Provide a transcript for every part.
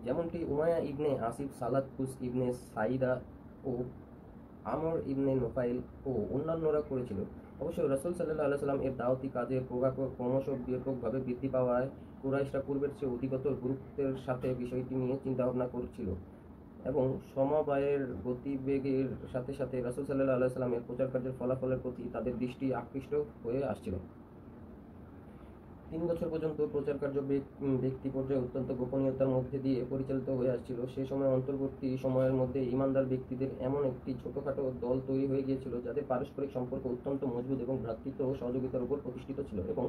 যেমনটি উমাইয়া ইবনে আসিফ, সালাত কুস ইবনে সাইদা ও আমর ইবনে নোফাইল ও অন্যান্যরা করেছিল। অবশ্য রাসূল সাল্লাল্লাহু আলাইহি সাল্লাম এর দাওয়াতি কাজের প্রভাব ক্রমশ ব্যাপকভাবে বৃদ্ধি পাওয়ায় কুরাইশরা পূর্বের চেয়ে অধিকতর গুরুত্বের সাথে বিষয়টি নিয়ে চিন্তাভাবনা করছিল এবং সমবায়ের গতিবেগের সাথে সাথে রাসূল সাল্লাল্লাহু আলাইহি সাল্লামের প্রচার কার্যের ফলাফলের প্রতি তাদের দৃষ্টি আকৃষ্ট হয়ে আসছিল। 3 বছর পর্যন্ত প্রচার কার্য ব্যক্তি পর্যায়ে অত্যন্ত গোপনীয়তার মধ্যে দিয়ে পরিচালিত হয়ে আসছিল। সে সময় অন্তর্বর্তী সময়ের মধ্যে ঈমানদার ব্যক্তিদের এমন একটি ছোটখাটো দল তৈরি হয়ে গিয়েছিল যাদের পারস্পরিক সম্পর্ক অত্যন্ত মজবুত এবং ভ্রাতৃত্ব ও সহযোগিতার উপর প্রতিষ্ঠিত ছিল এবং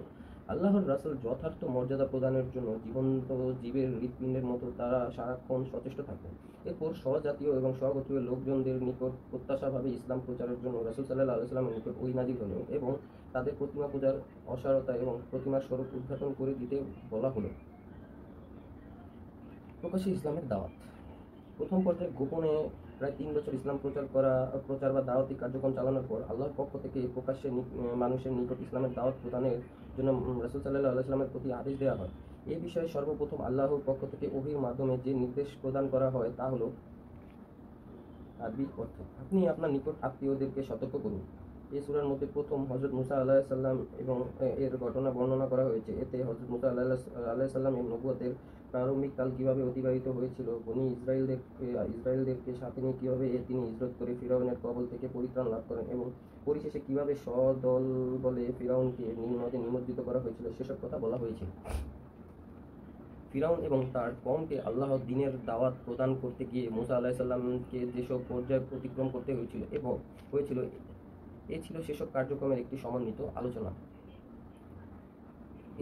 আল্লাহর রাসূল যথার্থ মর্যাদা প্রদানের জন্য জীবন্ত জীবের হৃৎপিণ্ডের মতো তারা সারাক্ষণ সচেষ্ট থাকতেন। এরপর স্বজাতীয় এবং স্বগোত্রীয় লোকজনদের নিকট প্রত্যাশাভাবে ইসলাম প্রচারের জন্য রাসূল সাল্লাল্লাহু আলাইহি সাল্লামের নিকট ওহী নাযিল হলো এবং তাদের প্রতিমা পূজার অসারতা এবং প্রতিমার স্বরূপ উদ্ঘাটন করে দিতে বলা হলো। প্রকাশ্যে ইসলামের দাওয়াত। প্রথম পর্যায়ে গোপনে প্রায় 3 বছর ইসলাম প্রচার বা দাওয়াতি কার্যক্রম চালানোর পর আল্লাহর পক্ষ থেকে প্রকাশ্যে মানুষের নিকট ইসলামের দাওয়াত প্রদানের জন্য রাসূল সাল্লাল্লাহু আলাইহি সাল্লামের প্রতি আদেশ দেওয়া হয়। এই বিষয়ে সর্বপ্রথম আল্লাহর পক্ষ থেকে ওহীর মাধ্যমে যে নির্দেশ প্রদান করা হয় তা হলো আরবি অর্থ: আপনি আপনার নিকট আত্মীয়দেরকে সতর্ক করুন। এই সূরার মধ্যে প্রথম হযরত মুসা আলাইহিস সালাম এবং এর ঘটনা বর্ণনা করা হয়েছে। এতে হযরত মুসা আলাইহিস সালামের নবুয়তের প্রারম্ভিক কাল কিভাবে অতিবাহিত হয়েছিল, বনী ইসরাইলদেরকে সাথে নিয়ে কিভাবে তিনি হিজরত করে ফিরআউনের কবল থেকে পরিত্রাণ লাভ করেন এবং পরিশেষে কিভাবে সদলবলে ফিরআউনকে নীল নদে নিমজ্জিত করা হয়েছিল সেসব কথা বলা হয়েছে। ফিরআউন এবং তার কওমকে আল্লাহর দ্বীনের দাওয়াত প্রদান করতে গিয়ে মুসা আলাইহিস সালামকে যেসব পর্যায় অতিক্রম করতে হয়েছিল এ ছিল সেসব কার্যক্রমের একটি সমন্বিত আলোচনা।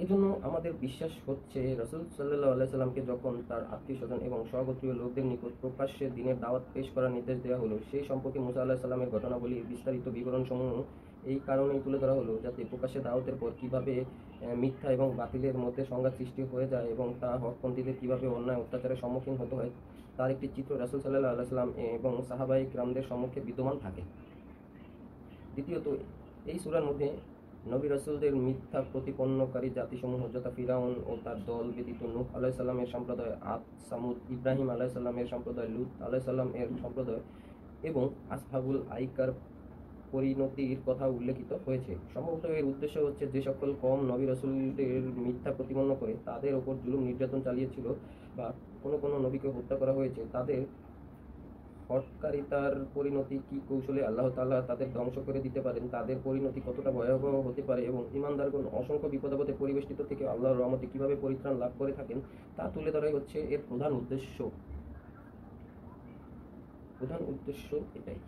এজন্য আমাদের বিশ্বাস হচ্ছে রাসূল সাল্লাল্লাহু আলাইহি সাল্লামকে যখন তার আত্মীয়স্বজন এবং স্বগোত্রীয় লোকদের নিকট প্রকাশ্যে দ্বীনের দাওয়াত পেশ করার নির্দেশ দেওয়া হলো, সেই সম্পর্কে মুসা আলাইহিস সালামের ঘটনাবলীর বিস্তারিত বিবরণসমূহ এই কারণেই তুলে ধরা হলো যাতে প্রকাশ্যে দাওয়াতের পর কিভাবে মিথ্যা এবং বাতিলের মধ্যে সংঘাত সৃষ্টি হয়ে যায় এবং তা হকপন্থীদের কিভাবে অন্যায় অত্যাচারের সম্মুখীন হতে হয় তার একটি চিত্র রাসূল সাল্লাল্লাহু আলাইহি সাল্লাম এবং সাহাবায়ে কিরামদের সম্মুখে বিদ্যমান থাকে। দ্বিতীয়ত, এই সূরার মধ্যে নবী রাসূলদের মিথ্যা প্রতিপন্নকারী জাতিসমূহ যথা ফিরআউন ও তার দল ব্যতীত নূহ আলাইহিস সালামের সম্প্রদায়, আদ, সামুদ, ইব্রাহিম আলাইহিস সালামের সম্প্রদায়, লূত আলাইহিস সালাম এর সম্প্রদায় এবং আসহাবুল আইকার পরিণতির কথা উল্লেখিত হয়েছে। সম্ভবত এর উদ্দেশ্য হচ্ছে যে সকল কওম নবী রাসূলদের মিথ্যা প্রতিপন্ন করে তাদের ওপর জুলুম নির্যাতন চালিয়েছিল বা কোনো নবীকে হত্যা করা হয়েছে তাদের হঠকারিতার পরিণতি কি কৌশলে আল্লাহ তাআলা তাদের ধ্বংস করে দিতে পারেন, তাদের পরিণতি কতটা ভয়াবহ হতে পারে এবং ঈমানদারগণ অসংখ্য বিপদাপদে পরিবেষ্টিত থেকে আল্লাহর রহমতে কিভাবে পরিত্রাণ লাভ করে থাকেন তা তুলে ধরাই হচ্ছে এর প্রধান উদ্দেশ্য। এটাই।